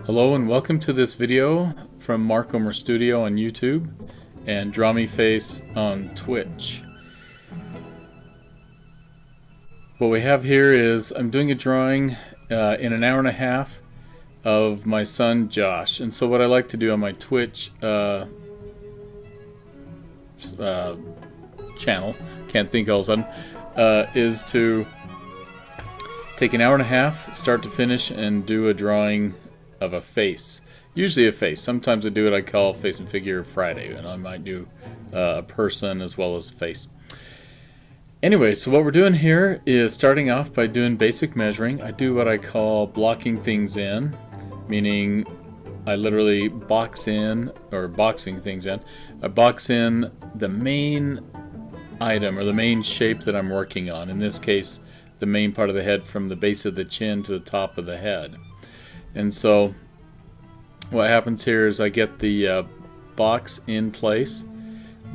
Hello and welcome to this video from Mark Omer Studio on YouTube and Draw Me Face on Twitch. What we have here is I'm doing a drawing in an hour and a half of my son Josh. And so what I like to do on my Twitch channel, can't think all of a sudden, is to take an hour and a half, start to finish, and do a drawing of a face. Usually a face. Sometimes I do what I call Face and Figure Friday, and I might do a person as well as face. Anyway, so what we're doing here is starting off by doing basic measuring. I do what I call blocking things in, meaning I literally box in, or boxing things in. I box in the main item or the main shape that I'm working on. In this case, the main part of the head from the base of the chin to the top of the head. And so what happens here is I get the box in place.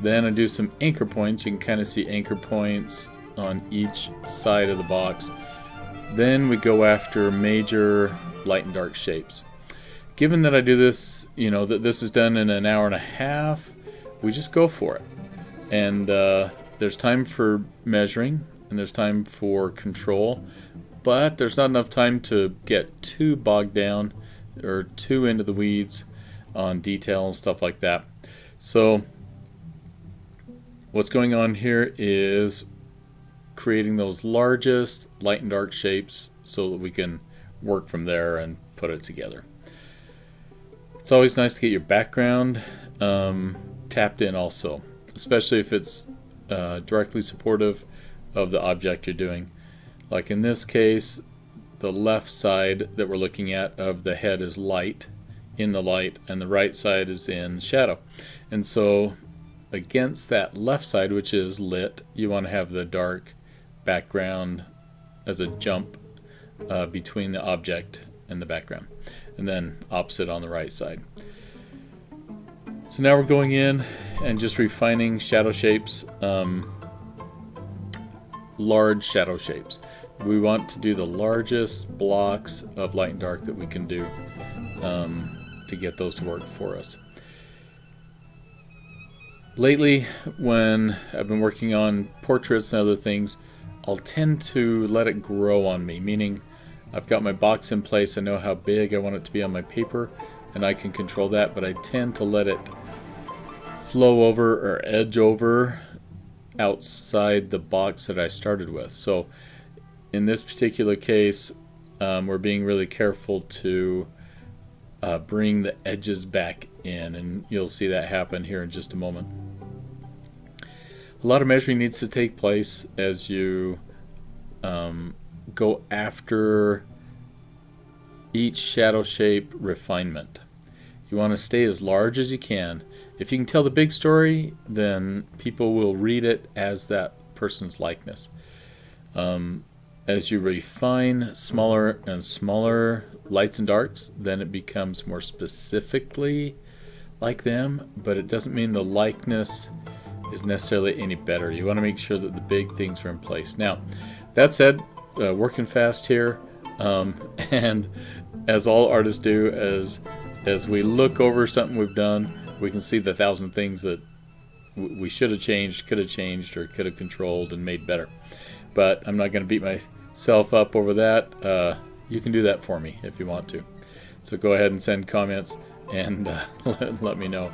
Then I do some anchor points. You can kind of see anchor points on each side of the box. Then we go after major light and dark shapes. Given that I do this, that this is done in an hour and a half, we just go for it. And there's time for measuring and there's time for control. But there's not enough time to get too bogged down or too into the weeds on detail and stuff like that. So what's going on here is creating those largest light and dark shapes so that we can work from there and put it together. It's always nice to get your background tapped in also, especially if it's directly supportive of the object you're doing. Like in this case, the left side that we're looking at of the head is light, in the light, and the right side is in shadow. And so against that left side, which is lit, you want to have the dark background as a jump between the object and the background. And then opposite on the right side. So now we're going in and just refining shadow shapes, large shadow shapes. We want to do the largest blocks of light and dark that we can do to get those to work for us. Lately, when I've been working on portraits and other things, I'll tend to let it grow on me, meaning I've got my box in place, I know how big I want it to be on my paper, and I can control that, but I tend to let it flow over or edge over outside the box that I started with. So in this particular case, we're being really careful to bring the edges back in, and you'll see that happen here in just a moment. A lot of measuring needs to take place as you go after each shadow shape refinement. You want to stay as large as you can. If you can tell the big story, then people will read it as that person's likeness. As you refine smaller and smaller lights and darks, then it becomes more specifically like them, but it doesn't mean the likeness is necessarily any better. You want to make sure that the big things are in place. Now, that said, working fast here, and as all artists do, as we look over something we've done, we can see the 1,000 things that we should have changed, could have changed, or could have controlled and made better. But I'm not going to beat myself up over that. You can do that for me if you want to. So go ahead and send comments and let me know.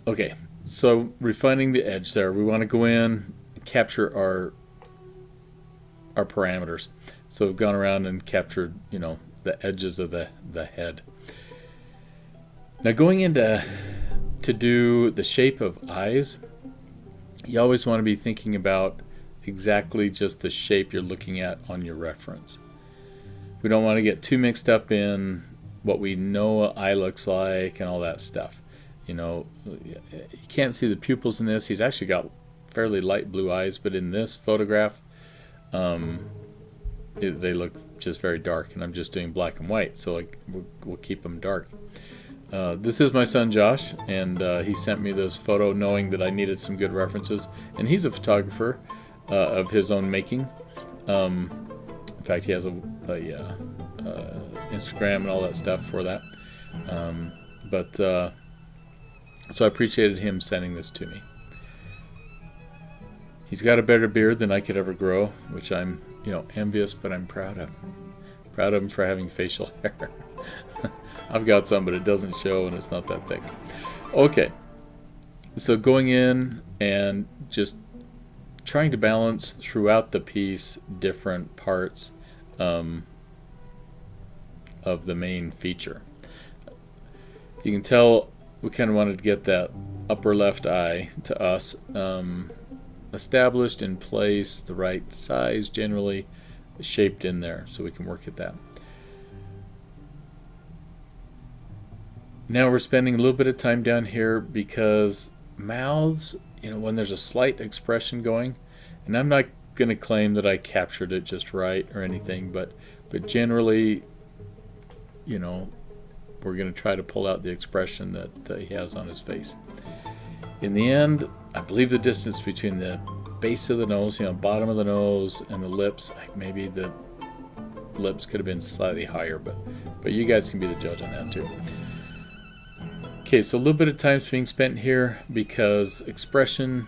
Okay, so refining the edge there. We want to go in, capture our parameters. So we've gone around and captured, the edges of the head. Now going into to do the shape of eyes, you always want to be thinking about exactly just the shape you're looking at on your reference. We don't want to get too mixed up in what we know an eye looks like and all that stuff. You can't see the pupils in this. He's actually got fairly light blue eyes, but in this photograph, they look just very dark, and I'm just doing black and white, so we'll keep them dark. This is my son Josh, and he sent me this photo knowing that I needed some good references, and he's a photographer of his own making. fact, he has a Instagram and all that stuff for that. So I appreciated him sending this to me. He's got a better beard than I could ever grow, which I'm, envious, but I'm proud of. Proud of him for having facial hair. I've got some, but it doesn't show and it's not that thick. Okay, so going in and just trying to balance throughout the piece different parts of the main feature. You can tell we kind of wanted to get that upper left eye to us established in place, the right size generally, shaped in there, so we can work at that. Now we're spending a little bit of time down here because mouths, when there's a slight expression going, and I'm not going to claim that I captured it just right or anything, but generally, we're going to try to pull out the expression that he has on his face. In the end, I believe the distance between the base of the nose, bottom of the nose, and the lips, maybe the lips could have been slightly higher, but you guys can be the judge on that too. Okay, so a little bit of time's being spent here because expression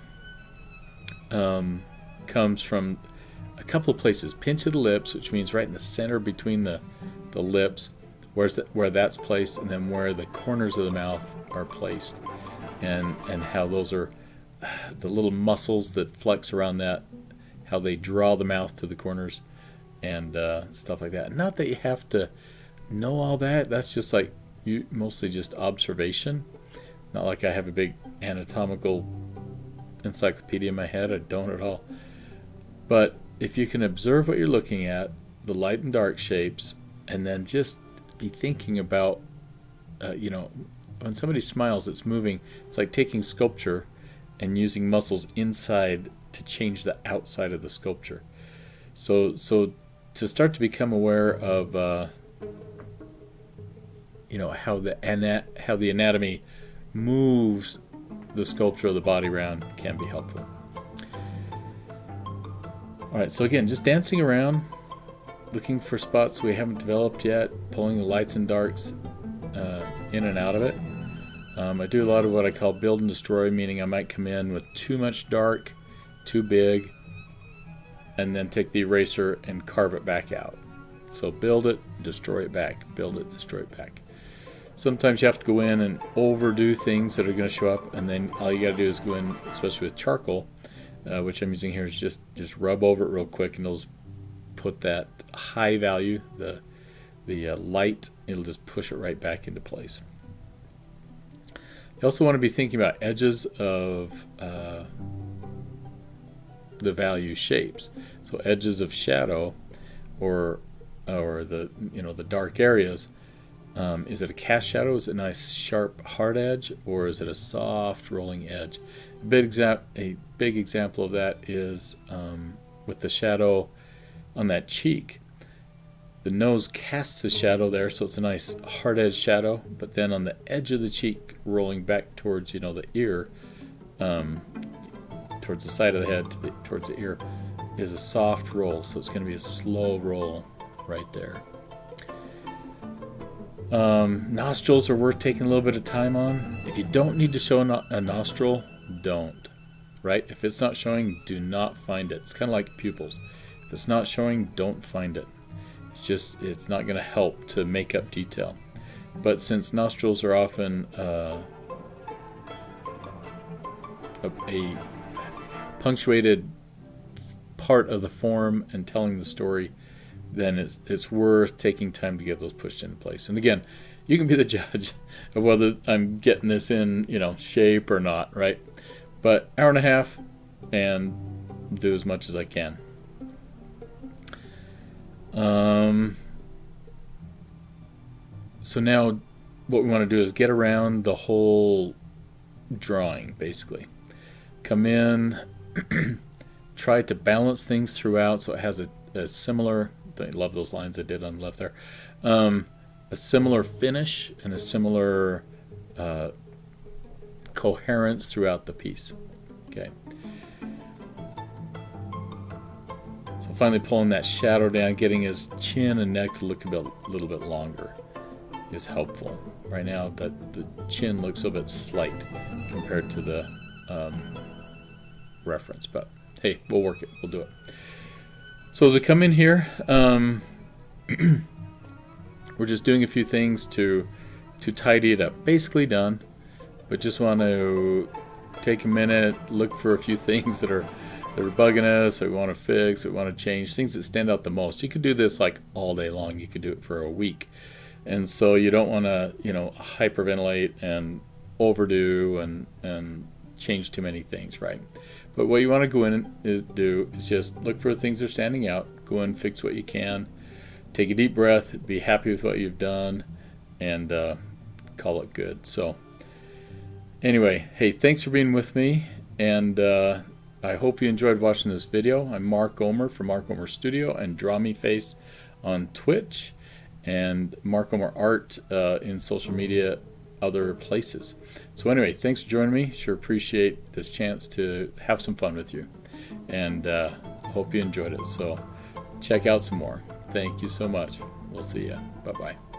comes from a couple of places. Pinch of the lips, which means right in the center between the lips, where that's placed, and then where the corners of the mouth are placed, and how those are the little muscles that flex around that, how they draw the mouth to the corners, and stuff like that. Not that you have to know all that. That's just like mostly just observation. Not like I have a big anatomical encyclopedia in my head. I don't at all. But if you can observe what you're looking at, the light and dark shapes, and then just be thinking about, when somebody smiles, it's moving. It's like taking sculpture and using muscles inside to change the outside of the sculpture. So to start to become aware of, how the anatomy moves the sculpture of the body around can be helpful. All right, so again, just dancing around, looking for spots we haven't developed yet, pulling the lights and darks in and out of it. I do a lot of what I call build and destroy, meaning I might come in with too much dark, too big, and then take the eraser and carve it back out. So build it, destroy it back, build it, destroy it back. Sometimes you have to go in and overdo things that are going to show up, and then all you got to do is go in, especially with charcoal, which I'm using here, is just rub over it real quick, and it'll put that high value, the light, it'll just push it right back into place. You also want to be thinking about edges of the value shapes. So edges of shadow, or the dark areas. Is it a cast shadow? Is it a nice sharp hard edge, or is it a soft rolling edge? A big example of that is with the shadow on that cheek. The nose casts a shadow there, so it's a nice hard edge shadow, but then on the edge of the cheek, rolling back towards the ear, towards the side of the head, towards the ear, is a soft roll. So it's going to be a slow roll right there. Nostrils are worth taking a little bit of time on. If you don't need to show a nostril, don't. Right? If it's not showing, do not find it. It's kind of like pupils. If it's not showing, don't find it. It's not going to help to make up detail. But since nostrils are often a punctuated part of the form and telling the story, then it's worth taking time to get those pushed into place. And again, you can be the judge of whether I'm getting this in, shape or not, right? But hour and a half, and do as much as I can. So now what we want to do is get around the whole drawing, basically. Come in, try to balance things throughout so it has a similar, I love those lines I did on the left there, a similar finish and a similar coherence throughout the piece. Okay. So finally pulling that shadow down, getting his chin and neck to look a little bit longer is helpful. Right now that the chin looks a bit slight compared to the reference, but hey, we'll work it, we'll do it. So as we come in here, we're just doing a few things to tidy it up. Basically done, but just want to take a minute, look for a few things that are bugging us, that we want to fix, that we want to change, things that stand out the most. You could do this like all day long. You could do it for a week. And so you don't want to, hyperventilate and overdo and change too many things, right? But what you want to go in is just look for things that are standing out, go in, fix what you can, take a deep breath, be happy with what you've done, and call it good. So anyway, hey, thanks for being with me, and I hope you enjoyed watching this video. I'm Mark Omer from Mark Omer Studio and Draw Me Face on Twitch, and Mark Omer Art in social media, other places. So anyway, thanks for joining me. Sure appreciate this chance to have some fun with you, and hope you enjoyed it. So check out some more. Thank you so much. We'll see ya. Bye-bye.